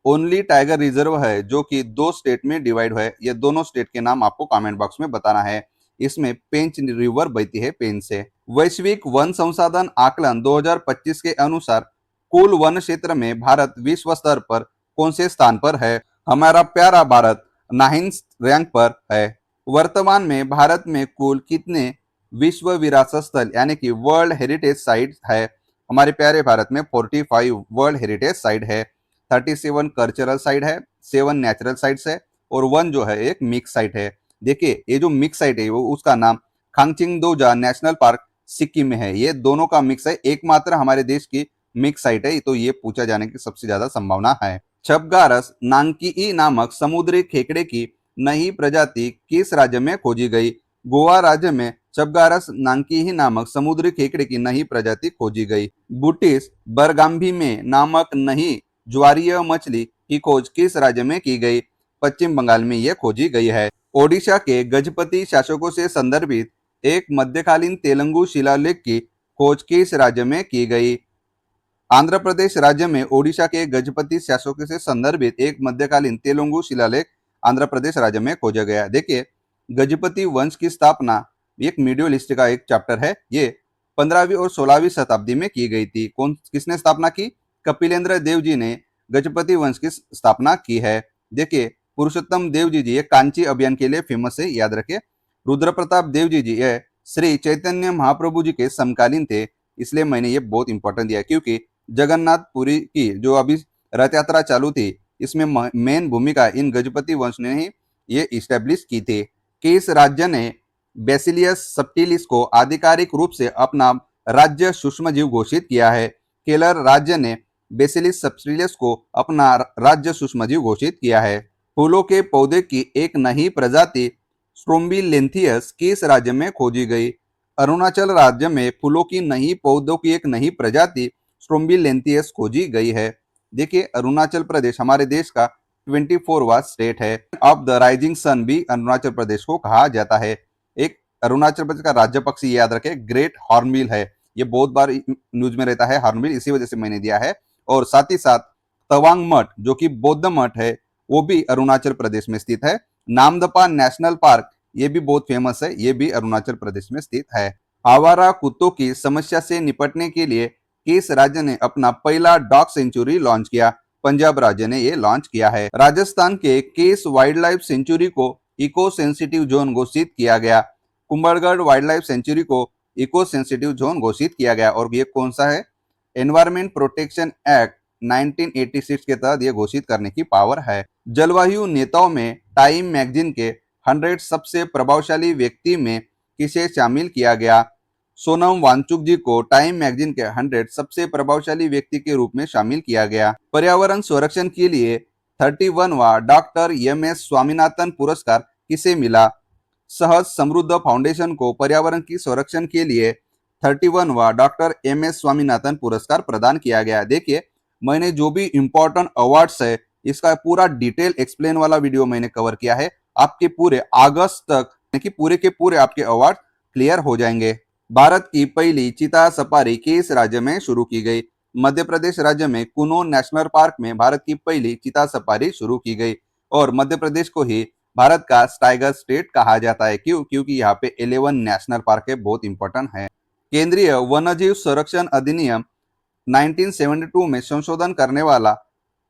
ओनली टाइगर रिजर्व है जो कि 2 स्टेट में डिवाइड है। ये दोनों स्टेट के नाम आपको कमेंट बॉक्स में बताना है। इसमें पेंच रिवर बहती है पेंच से। वैश्विक वन संसाधन आकलन 2025 के अनुसार कुल वन क्षेत्र में भारत विश्व स्तर पर कौन से स्थान पर है? हमारा प्यारा भारत 9th रैंक पर है। वर्तमान में भारत में कुल कितने विश्व विरासत स्थल यानी कि वर्ल्ड हेरिटेज साइट है? हमारे प्यारे भारत में 45 वर्ल्ड हेरिटेज साइट है। 37 कल्चरल साइट है, 7 नेचुरल साइट्स है और 1 जो है एक मिक्स साइट है। देखिए, ये जो मिक्स साइट है वो उसका नाम खांगचिंगदोजा नेशनल पार्क सिक्किम में है। ये दोनों का मिक्स है, एकमात्र हमारे देश की मिक्स साइट है, तो ये पूछा जाने की सबसे ज्यादा संभावना है। छबगारस नांकीई नामक समुद्री खेकड़े की नई प्रजाति किस राज्य में खोजी गई? गोवा राज्य में छबगारस नांकीई नामक समुद्री खेकड़े की नई प्रजाति खोजी गई। बुटिस बरगाम्भी में नामक नई ज्वारीय मछली की खोज किस राज्य में की गई? पश्चिम बंगाल में यह खोजी गई है। ओडिशा के गजपति शासकों से संदर्भित एक मध्यकालीन तेलुगु शिलालेख की खोज किस राज्य में की गई? आंध्र प्रदेश राज्य में ओडिशा के गजपति शासकों से संदर्भित एक मध्यकालीन तेलुगु शिलालेख आंध्र प्रदेश राज्य में खोजा गया। देखिए, गजपति वंश की स्थापना एक मीडियोल हिस्ट्री का एक चैप्टर है, ये 15वीं और 16वीं शताब्दी में की गई थी। किसने स्थापना की? कपिलेंद्र देव जी ने गजपति वंश की स्थापना की है। देखिए, पुरुषोत्तम देव जी ये कांची अभियान के लिए फेमस है, याद रखें। रुद्र प्रताप देव जी ये श्री चैतन्य महाप्रभु जी के समकालीन थे, इसलिए मैंने ये बहुत इंपॉर्टेंट दिया क्योंकि जगन्नाथपुरी की जो अभी रथ यात्रा चालू थी इसमें मेन भूमिका इन गजपति वंश ने ही ये इस्टेब्लिश की थी। किस राज्य ने बेसिलियस सबटिलिस को आधिकारिक रूप से अपना राज्य सूक्ष्मजीव घोषित किया है? केरल राज्य ने बेसिलिस सबटिलिस को अपना राज्य सूक्ष्मजीव घोषित किया है। फूलों के पौधे की एक नई प्रजाति स्ट्रोम्बिलेंथियस किस राज्य में खोजी गई? अरुणाचल राज्य में फूलों की नई पौधों की एक नई प्रजाति स्ट्रोम्बिलेंथियस खोजी गई है। देखिए, अरुणाचल प्रदेश हमारे देश का 24वां स्टेट है। ऑफ द राइजिंग सन भी अरुणाचल प्रदेश को कहा जाता है। एक अरुणाचल प्रदेश का राज्य पक्षी याद रखें, ग्रेट हॉर्नबिल है। ये बहुत बार न्यूज में रहता है हॉर्नबिल, इसी वजह से मैंने दिया है। और साथ ही साथ तवांग मठ जो कि बौद्ध मठ है वो भी अरुणाचल प्रदेश में स्थित है। नामदफा नेशनल पार्क ये भी बहुत फेमस है, ये भी अरुणाचल प्रदेश में स्थित है। आवारा कुत्तों की समस्या से निपटने के लिए किस राज्य ने अपना पहला डॉग सेंचुरी लॉन्च किया? पंजाब राज्य ने ये लॉन्च किया है। राजस्थान के किस वाइल्ड लाइफ सेंचुरी को इको सेंसिटिव जोन घोषित किया गया। कुंभलगढ़ वाइल्ड लाइफ सेंचुरी को इको सेंसिटिव जोन घोषित किया गया और ये कौन सा है? एनवायरमेंट प्रोटेक्शन एक्ट 1986 के तहत ये घोषित करने की पावर है। जलवायु नेताओं में टाइम मैगजीन के 100 सबसे प्रभावशाली व्यक्ति में किसे शामिल किया गया? सोनम वांगचुक जी को टाइम मैगजीन के 100 सबसे प्रभावशाली व्यक्ति के रूप में शामिल किया गया। पर्यावरण संरक्षण के लिए 31वां डॉक्टर एम.एस. स्वामीनाथन पुरस्कार किसे मिला? सहज समृद्ध फाउंडेशन को पर्यावरण की संरक्षण के लिए 31वां डॉक्टर एम.एस. स्वामीनाथन पुरस्कार प्रदान किया गया। देखिए, मैंने जो भी इंपॉर्टेंट अवार्ड्स है इसका पूरा डिटेल एक्सप्लेन वाला वीडियो मैंने कवर किया है। आपके पूरे अगस्त तक यानी कि पूरे के पूरे आपके अवार्ड क्लियर हो जाएंगे। भारत की पहली चीता सफारी किस राज्य में शुरू की गई? मध्य प्रदेश राज्य में कुनो नेशनल पार्क में भारत की पहली चीता सफारी शुरू की गई और मध्य प्रदेश को ही भारत का टाइगर स्टेट कहा जाता है। क्यों? क्योंकि यहाँ पे 11 नेशनल पार्क है, बहुत इंपॉर्टेंट है। केंद्रीय वन्यजीव संरक्षण अधिनियम 1972 में संशोधन करने वाला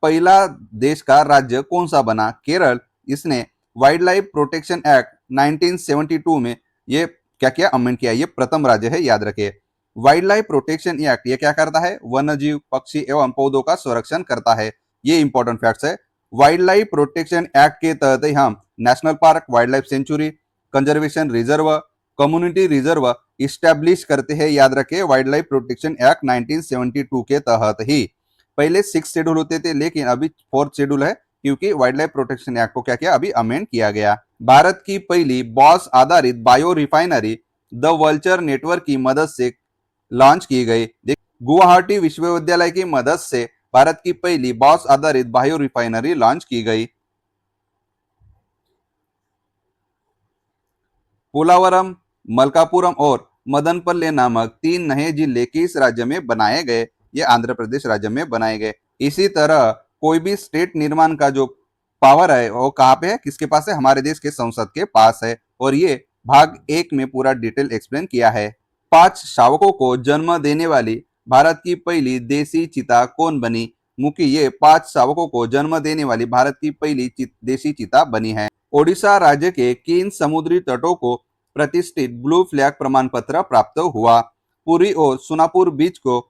पहला देश का राज्य कौन सा बना? केरल। इसने वाइल्ड लाइफ प्रोटेक्शन एक्ट 1972 में ये क्या किया? अमेंड किया। ये प्रथम राज्य है, याद रखिए। वाइल्ड लाइफ प्रोटेक्शन एक्ट ये क्या करता है? वन्यजीव, पक्षी एवं पौधों का संरक्षण करता है। ये इंपॉर्टेंट फैक्ट्स है। वाइल्ड लाइफ प्रोटेक्शन एक्ट के तहत ही हम national park, wild life sanctuary, conservation reserve, community reserve establish करते हैं। याद रखें, वाइल्ड लाइफ प्रोटेक्शन एक्ट 1972 के तहत ही। पहले 6 शेड्यूल होते थे लेकिन अभी 4th शेड्यूल है क्योंकि वाइल्ड लाइफ प्रोटेक्शन एक्ट को क्या किया? अभी अमेंड किया गया। भारत की पहली बॉस आधारित bio refinery the vulture network की मदद से लॉन्च की गई। गुवाहाटी विश्वविद्यालय की मदद से भारत की पहली बॉस आधारित बायो रिफाइनरी लॉन्च की गई। पोलावरम, मलकापुरम और मदनपल्ले नामक 3 नए जिले किस राज्य में बनाए गए? ये आंध्र प्रदेश राज्य में बनाए गए। इसी तरह कोई भी स्टेट निर्माण का जो पावर है वो कहाँ पे है? किसके पास है? हमारे देश के संसद के पास है और ये भाग 1 में पूरा डिटेल एक्सप्लेन किया है। 5 शावकों को जन्म देने वाली भारत की पहली देसी चीता कौन बनी? मुकी ये 5 शावकों को जन्म देने वाली भारत की पहली देसी चीता बनी है। ओडिशा राज्य के किन समुद्री तटों को प्रतिष्ठित ब्लू फ्लैग प्रमाण पत्र प्राप्त हुआ? पुरी और सोनापुर बीच को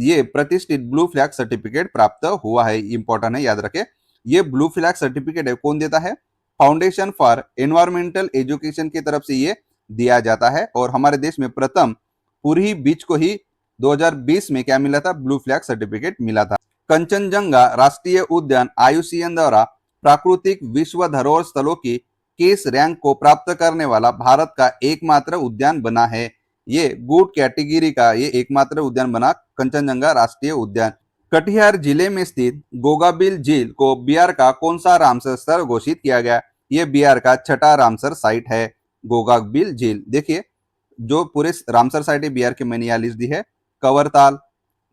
ये प्रतिष्ठित ब्लू फ्लैग सर्टिफिकेट प्राप्त हुआ है। इंपॉर्टेंट है, याद रखें। ये ब्लू फ्लैग सर्टिफिकेट है, कौन देता है? फाउंडेशन फॉर एनवायरमेंटल एजुकेशन की तरफ से ये दिया जाता है और हमारे देश में प्रथम पुरी बीच को ही 2020 में क्या मिला था? ब्लू फ्लैग सर्टिफिकेट मिला था। कंचनजंगा राष्ट्रीय उद्यान IUCN द्वारा प्राकृतिक विश्व धरोहर स्थलों की किस रैंक को प्राप्त करने वाला भारत का एकमात्र उद्यान बना है? ये गुड कैटेगरी का ये एकमात्र उद्यान बना कंचनजंगा राष्ट्रीय उद्यान। कटिहार जिले में स्थित गोगाबिल झील को बिहार का कौन सा रामसर स्थल घोषित किया गया? ये बिहार का 6ठा रामसर साइट है, गोगाबिल झील। देखिए, जो पूरे रामसर साइट है बिहार के, मैंने यहाँ लिस्ट दी है। कवरताल,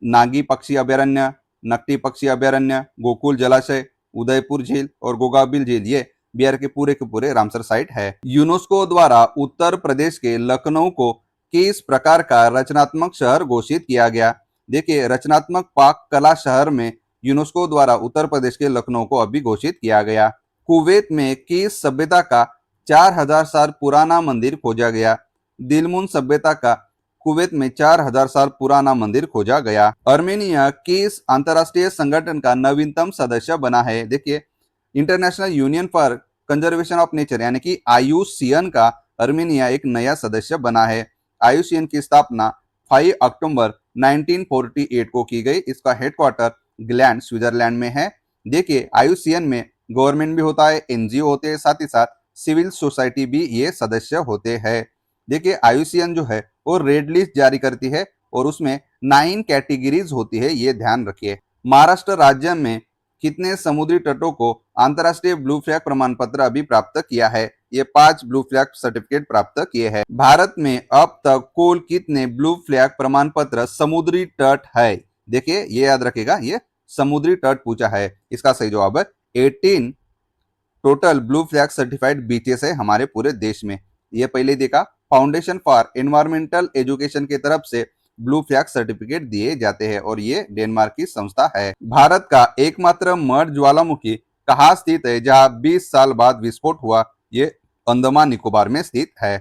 नागी पक्षी अभयारण्य, नकटी पक्षी अभयारण्य, गोकुल जलाशय, उदयपुर झील और गोगाबिल झील, ये बिहार के पूरे रामसर साइट है। यूनेस्को द्वारा उत्तर प्रदेश के लखनऊ को किस प्रकार का रचनात्मक शहर घोषित किया गया? देखिए, रचनात्मक पाक कला शहर में यूनेस्को द्वारा उत्तर प्रदेश के लखनऊ को अभी घोषित किया गया। कुवैत में किस सभ्यता का 4000 साल पुराना मंदिर खोजा गया? दिलमुन सभ्यता का कुवैत में 4000 साल पुराना मंदिर खोजा गया। आर्मेनिया किस अंतरराष्ट्रीय संगठन का नवीनतम सदस्य बना है? देखिए, international union for conservation of nature यानी कि IUCN का आर्मेनिया एक नया सदस्य बना है। IUCN की स्थापना 5 अक्टूबर 1948 को की गई। इसका हेडक्वार्टर ग्लैंड, स्विट्जरलैंड में है। देखिए, IUCN में गवर्नमेंट भी होता है, NGO होते हैं, साथ ही साथ सिविल सोसाइटी भी ये सदस्य होते हैं। देखिए, IUCN जो है वो रेड लिस्ट जारी करती है और उसमें 9 कैटेगरीज होती है, ये ध्यान रखिए। महाराष्ट्र राज्य में कितने समुद्री तटों को अंतरराष्ट्रीय ब्लू फ्लैग प्रमाण पत्र अभी प्राप्त किया है? ये 5 ब्लू फ्लैग सर्टिफिकेट प्राप्त किए हैं। भारत में अब तक कुल कितने ब्लू फ्लैग प्रमाण पत्र समुद्री तट है? देखिए, ये याद रखेगा, ये समुद्री तट पूछा है। इसका सही जवाब है 18 total blue flag certified beaches है हमारे पूरे देश में। ये पहले देखा, फाउंडेशन फॉर एनवायरमेंटल एजुकेशन की तरफ से ब्लू फ्लैग सर्टिफिकेट दिए जाते हैं और ये डेनमार्क की संस्था है। भारत का एकमात्र मर्द ज्वालामुखी कहाँ स्थित है जहां 20 साल बाद विस्फोट हुआ? ये अंडमान निकोबार में स्थित है।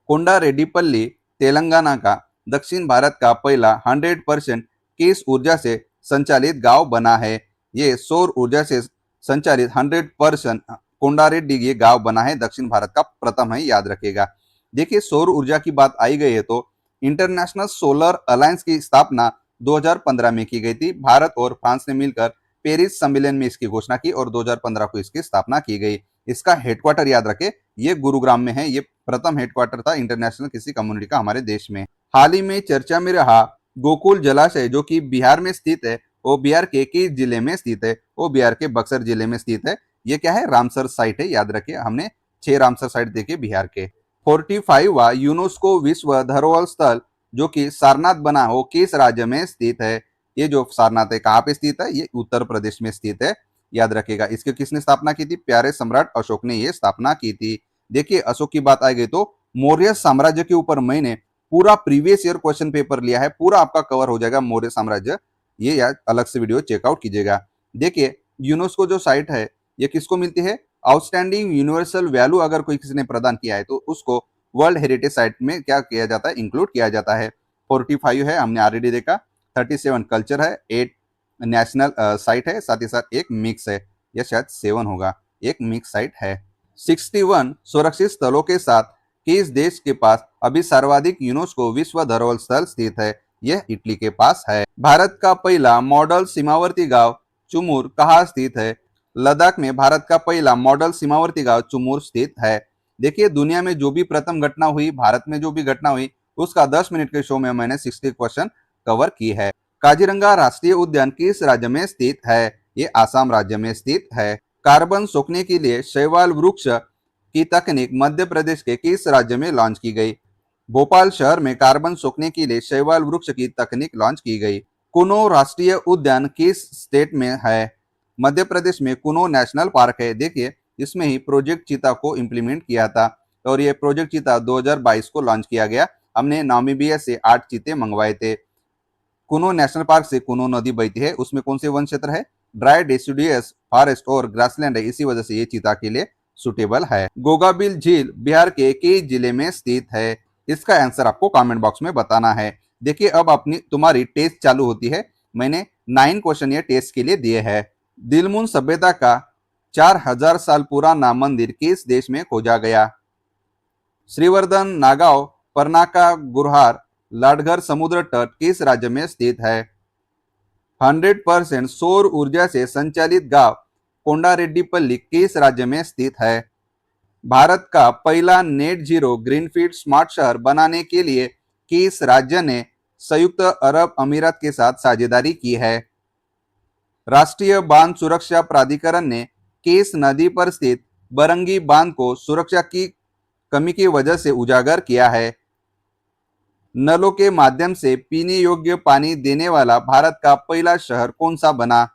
कोंडारेड्डीपल्ली तेलंगाना का दक्षिण भारत का पहला 100% किस ऊर्जा से संचालित गांव बना है? ये सौर ऊर्जा से संचालित 100% कोंडारेड्डी ये गांव बना है, दक्षिण भारत का प्रथम है, याद रखिएगा। देखिए सौर ऊर्जा की बात आई गई है तो इंटरनेशनल सोलर अलायंस की स्थापना 2015 में की गई थी। भारत और फ्रांस ने मिलकर पेरिस सम्मेलन में इसकी घोषणा की और 2015 को इसकी स्थापना की गई। इसका हेडक्वार्टर याद रखें, ये गुरुग्राम में है। ये प्रथम हेडक्वार्टर था इंटरनेशनल किसी कम्युनिटी का हमारे देश में। हाल ही में चर्चा में रहा गोकुल जलाशय जो कि बिहार में स्थित है, वो बिहार के किस जिले में स्थित है? वो बिहार के बक्सर जिले में स्थित है। ये क्या है? रामसर साइट है, याद रखिए। हमने 6 रामसर साइट देखे बिहार के। 45वां यूनेस्को विश्व धरोहर स्थल जो कि सारनाथ बना हो किस राज्य में स्थित है? ये जो सारनाथ है कहाँ पे स्थित है? ये उत्तर प्रदेश में स्थित है, याद रखिएगा। इसकी किसने स्थापना की थी? प्यारे सम्राट अशोक ने ये स्थापना की थी। देखिए अशोक की बात आ गई तो मौर्य साम्राज्य के ऊपर मैंने पूरा प्रीवियस ईयर क्वेश्चन पेपर लिया है, पूरा आपका कवर हो जाएगा मौर्य साम्राज्य। ये यार अलग से वीडियो चेकआउट कीजिएगा। देखिए यूनेस्को जो साइट है ये किसको मिलती है? आउटस्टैंडिंग यूनिवर्सल वैल्यू अगर कोई किसी ने प्रदान किया है तो उसको वर्ल्ड हेरिटेज साइट में क्या किया जाता है? इंक्लूड किया जाता है। 45 है, हमने ऑलरेडी देखा। 37 कल्चर है, 8 नेशनल साइट है, साथ ही साथ एक मिक्स है, या शायद 7 होगा, एक मिक्स साइट है। 61 सुरक्षित स्थलों के साथ किस देश के पास अभी सर्वाधिक यूनेस्को विश्व धरोहर स्थल स्थित है? यह इटली के पास है। भारत का पहला मॉडल सीमावर्ती गांव चुमूर कहाँ स्थित है? लद्दाख में भारत का पहला मॉडल सीमावर्ती गांव चुमूर स्थित है। देखिए दुनिया में जो भी प्रथम घटना हुई, भारत में जो भी घटना हुई, उसका 10 मिनट के शो में मैंने 60 क्वेश्चन कवर की है। काजीरंगा राष्ट्रीय उद्यान किस राज्य में स्थित है? ये आसाम राज्य में स्थित है। कार्बन सोखने के लिए शैवाल वृक्ष की तकनीक मध्य प्रदेश के किस राज्य में लॉन्च की गई? भोपाल शहर में कार्बन सोखने के लिए शैवाल वृक्ष की तकनीक लॉन्च की गई। कुनो राष्ट्रीय उद्यान किस स्टेट में है? मध्य प्रदेश में कुनो नेशनल पार्क है। देखिए इसमें ही प्रोजेक्ट चीता को इम्प्लीमेंट किया था और ये प्रोजेक्ट चीता 2022 को लॉन्च किया गया। हमने नामीबिया से 8 चीते मंगवाए थे। कुनो नेशनल पार्क से कुनो नदी बहती है, उसमें कौन से वन क्षेत्र है? ड्राई डेसिडुअस फॉरेस्ट और ग्रासलैंड है, इसी वजह से ये चीता के लिए सुटेबल है। गोगाबिल झील बिहार के किस जिले में स्थित है? इसका आंसर आपको कमेंट बॉक्स में बताना है। देखिए अब अपनी तुम्हारी टेस्ट चालू होती है। मैंने 9 क्वेश्चन ये टेस्ट के लिए दिए हैं। दिलमुन सभ्यता का 4000 साल पुराना मंदिर किस देश में खोजा गया? श्रीवर्धन नागांव परनाका गुरहार लाडघर समुद्र तट किस राज्य में स्थित है? 100% सौर ऊर्जा से संचालित गांव कोंडारेड्डीपल्ली किस राज्य में स्थित है? भारत का पहला नेट जीरो ग्रीनफील्ड स्मार्ट शहर बनाने के लिए किस राज्य ने संयुक्त अरब अमीरात के साथ साझेदारी की है? राष्ट्रीय बांध सुरक्षा प्राधिकरण ने किस नदी पर स्थित बरंगी बांध को सुरक्षा की कमी की वजह से उजागर किया है? नलों के माध्यम से पीने योग्य पानी देने वाला भारत का पहला शहर कौन सा बना?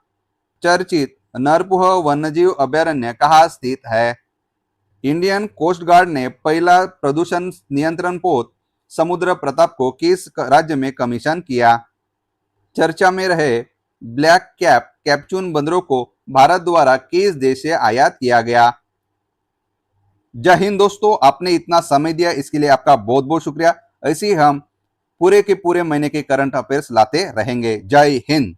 चर्चित नरपुह वन्यजीव अभयारण्य कहाँ स्थित है? इंडियन कोस्ट गार्ड ने पहला प्रदूषण नियंत्रण पोत समुद्र प्रताप को किस राज्य में कमीशन किया? चर्चा में रहे ब्लैक कैप कैप्चून बंदरों को भारत द्वारा किस देश से आयात किया गया? जय हिंद दोस्तों, आपने इतना समय दिया इसके लिए आपका बहुत बहुत शुक्रिया। ऐसे ही हम पूरे के पूरे महीने के करंट अफेयर्स लाते रहेंगे। जय हिंद।